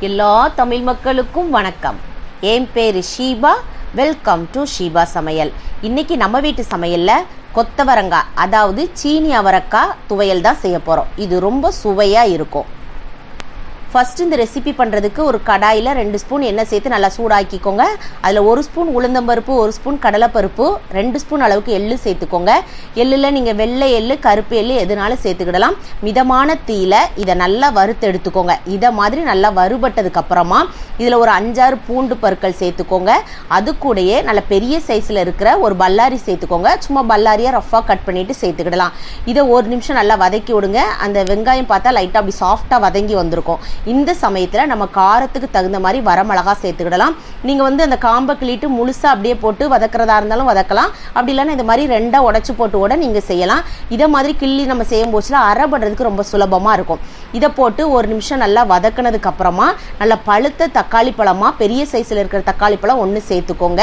எல்லா தமிழ் மக்களுக்கும் வணக்கம். என் பேர் ஷீபா. வெல்கம் டு ஷீபா சமையல். இன்னைக்கு நம்ம வீட்டு சமையலில் கொத்தவரங்காய், அதாவது சீனி அவரக்காய் துவையல் தான் செய்ய போகிறோம். இது ரொம்ப சுவையாக இருக்கும். ஃபஸ்ட்டு இந்த ரெசிபி பண்ணுறதுக்கு ஒரு கடாயில் 2 ஸ்பூன் எண்ணெய் சேர்த்து நல்லா சூடாக்கிக்கோங்க. அதில் 1 ஸ்பூன் உளுந்தம்பருப்பு, 1 ஸ்பூன் கடலைப்பருப்பு, 2 ஸ்பூன் அளவுக்கு எள்ளு சேர்த்துக்கோங்க. எள்ளில் நீங்கள் வெள்ளை எள்ளு, கருப்பு எள்ளு எதுனாலும் சேர்த்துக்கிடலாம். மிதமான தீயில் இதை நல்லா வறுத்து எடுத்துக்கோங்க. இதை மாதிரி நல்லா வறுபட்டதுக்கப்புறமா இதில் ஒரு 5-6 பூண்டு பற்கள் சேர்த்துக்கோங்க. அது கூடயே நல்ல பெரிய சைஸில் இருக்கிற ஒரு பல்லாரி சேர்த்துக்கோங்க. சும்மா பல்லாரியாக ரஃபாக கட் பண்ணிவிட்டு சேர்த்துக்கிடலாம். இதை 1 நிமிஷம் நல்லா வதக்கி விடுங்க. அந்த வெங்காயம் பார்த்தா லைட்டாக அப்படி சாஃப்டாக வதங்கி வந்திருக்கும். இந்த சமயத்தில் நம்ம காரத்துக்கு தகுந்த மாதிரி வரமிளகா சேர்த்துக்கிடலாம். நீங்கள் அந்த காம்பை கிள்ளிட்டு முழுசாக அப்படியே போட்டு வதக்கிறதா இருந்தாலும் வதக்கலாம். அப்படி இல்லைன்னா இந்த மாதிரி 2 உடச்சி போட்டு கூட நீங்கள் செய்யலாம். இதை மாதிரி கிள்ளி நம்ம செய்யும் போச்சுல அரைப்படுறதுக்கு ரொம்ப சுலபமாக இருக்கும். இதை போட்டு 1 நிமிஷம் நல்லா வதக்கினதுக்கு அப்புறமா நல்ல பழுத்த தக்காளி பழமாக பெரிய சைஸில் இருக்கிற தக்காளி பழம் 1 சேர்த்துக்கோங்க.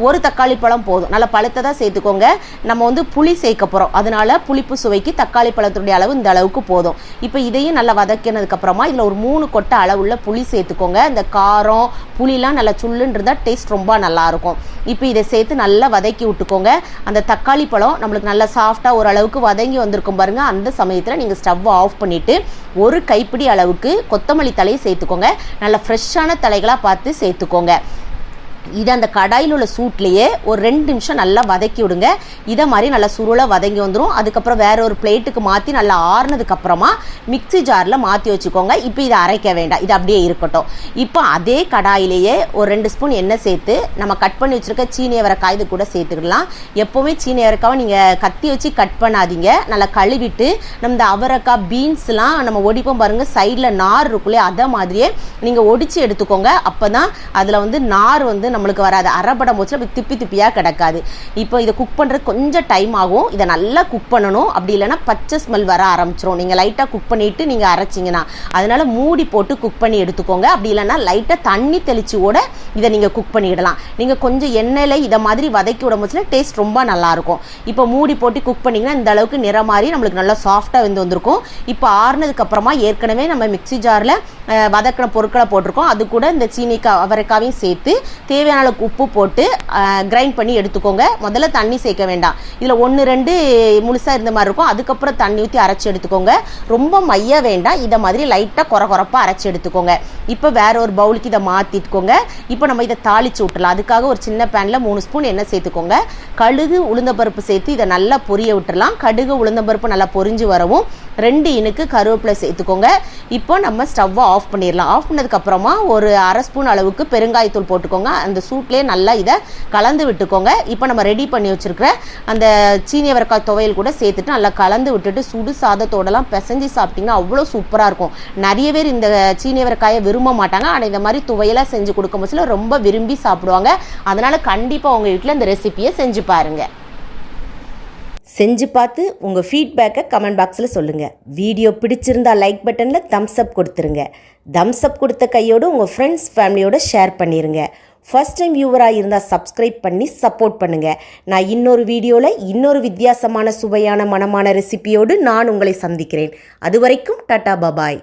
ஒரு தக்காளி பழம் போதும். நல்லா பழுத்ததாக சேர்த்துக்கோங்க. நம்ம புளி சேர்க்க போகிறோம், அதனால புளிப்பு சுவைக்கு தக்காளி பழத்துடைய அளவு இந்த அளவுக்கு போதும். இப்போ இதையும் நல்லா வதக்கினதுக்கு அப்புறமா இதில் ஒரு 3 கொட்டை அளவுள்ள புளி சேர்த்துக்கோங்க. இந்த காரம் புளிலாம் நல்லா சுள்ளுன்னு இருந்தால் டேஸ்ட் ரொம்ப நல்லாயிருக்கும். இப்போ இதை சேர்த்து நல்லா வதக்கி விட்டுக்கோங்க. அந்த தக்காளி பழம் நம்மளுக்கு நல்லா சாஃப்டாக ஓரளவுக்கு வதங்கி வந்திருக்கும் பாருங்கள். அந்த சமயத்தில் நீங்கள் ஸ்டவ் ஆஃப் பண்ணிவிட்டு ஒரு கைப்பிடி அளவுக்கு கொத்தமல்லி தலையை சேர்த்துக்கோங்க. நல்லா ஃப்ரெஷ்ஷான தலைகளாக பார்த்து சேர்த்துக்கோங்க. இதை அந்த கடாயில் உள்ள சூட்லேயே ஒரு 2 நிமிஷம் நல்லா வதக்கி விடுங்க. இதை மாதிரி நல்லா சுருளாக வதங்கி வந்துடும். அதுக்கப்புறம் வேற ஒரு பிளேட்டுக்கு மாற்றி நல்லா ஆறுனதுக்கப்புறமா மிக்சி ஜாரில் மாற்றி வச்சுக்கோங்க. இப்போ இதை அரைக்க வேண்டாம், இது அப்படியே இருக்கட்டும். இப்போ அதே கடாயிலேயே ஒரு 2 ஸ்பூன் எண்ணெய் சேர்த்து நம்ம கட் பண்ணி வச்சுருக்க சீனி அவரைக்காய் இது கூட சேர்த்துக்கிடலாம். எப்போவுமே சீனி அவரைக்காவை நீங்கள் கத்தி வச்சு கட் பண்ணாதீங்க. நல்லா கழுவிட்டு நம்ம இந்த அவரைக்காய் பீன்ஸ்லாம் நம்ம ஒடிப்போம் பாருங்கள், சைடில் நார் இருக்குள்ளே அதை மாதிரியே நீங்கள் ஒடிச்சு எடுத்துக்கோங்க. அப்போ தான் அதில் நார் நம்மளுக்கு வராது. அரைப்படம் போச்சு அப்படி திப்பி திப்பியாக கிடக்காது. இப்போ இதை குக் பண்ணுறது கொஞ்சம் டைம் ஆகும். இதை நல்லா குக் பண்ணணும். அப்படி இல்லைன்னா பச்சை ஸ்மெல் வர ஆரம்பிச்சிடும். நீங்கள் லைட்டாக குக் பண்ணிவிட்டு நீங்கள் அரைச்சிங்கன்னா, அதனால் மூடி போட்டு குக் பண்ணி எடுத்துக்கோங்க. அப்படி இல்லைன்னா லைட்டாக தண்ணி தெளித்து கூட இதை நீங்கள் குக் பண்ணிடலாம். நீங்கள் கொஞ்சம் எண்ணெயில் இதை மாதிரி வதக்கி விட போச்சுன்னா டேஸ்ட் ரொம்ப நல்லாயிருக்கும். இப்போ மூடி போட்டு குக் பண்ணிங்கன்னா இந்த அளவுக்கு நிறம் மாதிரி நம்மளுக்கு நல்லா சாஃப்டாக வந்திருக்கும். இப்போ ஆறுனதுக்கப்புறமா ஏற்கனவே நம்ம மிக்சி ஜாரில் வதக்கின பொருட்களை போட்டிருக்கோம். அது கூட இந்த சீனி அவரைக்காவையும் சேர்த்து தேவையான அளவுக்கு உப்பு போட்டு கிரைண்ட் பண்ணி எடுத்துக்கோங்க. முதல்ல தண்ணி சேர்க்க வேண்டாம். இதில் 1-2 முழுசாக இருந்த மாதிரி இருக்கும். அதுக்கப்புறம் தண்ணி ஊற்றி அரைச்சி எடுத்துக்கோங்க. ரொம்ப மைய வேண்டாம். இதை மாதிரி லைட்டாக குறப்பாக அரைச்சி எடுத்துக்கோங்க. இப்போ வேற ஒரு பவுலுக்கு இதை மாற்றிட்டுக்கோங்க. இப்போ நம்ம இதை தாளித்து விட்டுலாம். அதுக்காக ஒரு சின்ன பேனில் 3 ஸ்பூன் எண்ணெய் சேர்த்துக்கோங்க. கடுகு உளுந்தம்பருப்பு சேர்த்து இதை நல்லா பொரிய விட்டுடலாம். கடுகு உளுந்தம்பருப்பு நல்லா பொரிஞ்சு வரவும் 2 இனுக்கு கருவேப்பிலை சேர்த்துக்கோங்க. இப்போ நம்ம ஸ்டவ்வை ஆஃப் பண்ணிடலாம். ஆஃப் பண்ணதுக்கப்புறமா ஒரு 1/2 ஸ்பூன் அளவுக்கு பெருங்காயத்தூள் போட்டுக்கோங்க. அந்த சூட்லேயே நல்லா இதை கலந்து விட்டுக்கோங்க. இப்போ நம்ம ரெடி பண்ணி வச்சுருக்கிற அந்த சீனி அவரைக்காய் துவையல் கூட சேர்த்துட்டு நல்லா கலந்து விட்டுட்டு சுடு சாதத்தோடலாம் பிசைஞ்சு சாப்பிட்டிங்கன்னா அவ்வளோ சூப்பராக இருக்கும். நிறைய பேர் இந்த சீனி அவரைக்காயை விரும்ப மாட்டாங்க. ஆனால் இந்த மாதிரி துவையலாக செஞ்சு கொடுக்கும் போது ரொம்ப விரும்பி சாப்பிடுவாங்க. அதனால் கண்டிப்பாக உங்கள் வீட்டில் இந்த ரெசிபியை செஞ்சு பாருங்கள். செஞ்சு பார்த்து உங்கள் ஃபீட்பேக்கை கமெண்ட் பாக்ஸில் சொல்லுங்கள். வீடியோ பிடிச்சிருந்தா லைக் பட்டனில் தம்ஸ் அப் கொடுத்துருங்க. தம்ஸ் அப் கொடுத்த கையோடு உங்கள் ஃப்ரெண்ட்ஸ் ஃபேமிலியோடு ஷேர் பண்ணிடுங்க. ஃபர்ஸ்ட் டைம் வியூவராக இருந்தால் சப்ஸ்கிரைப் பண்ணி சப்போர்ட் பண்ணுங்கள். நான் இன்னொரு வீடியோவில் இன்னொரு வித்தியாசமான சுவையான மனமான ரெசிபியோடு நான் உங்களை சந்திக்கிறேன். அது வரைக்கும் டாடா பாபாய்.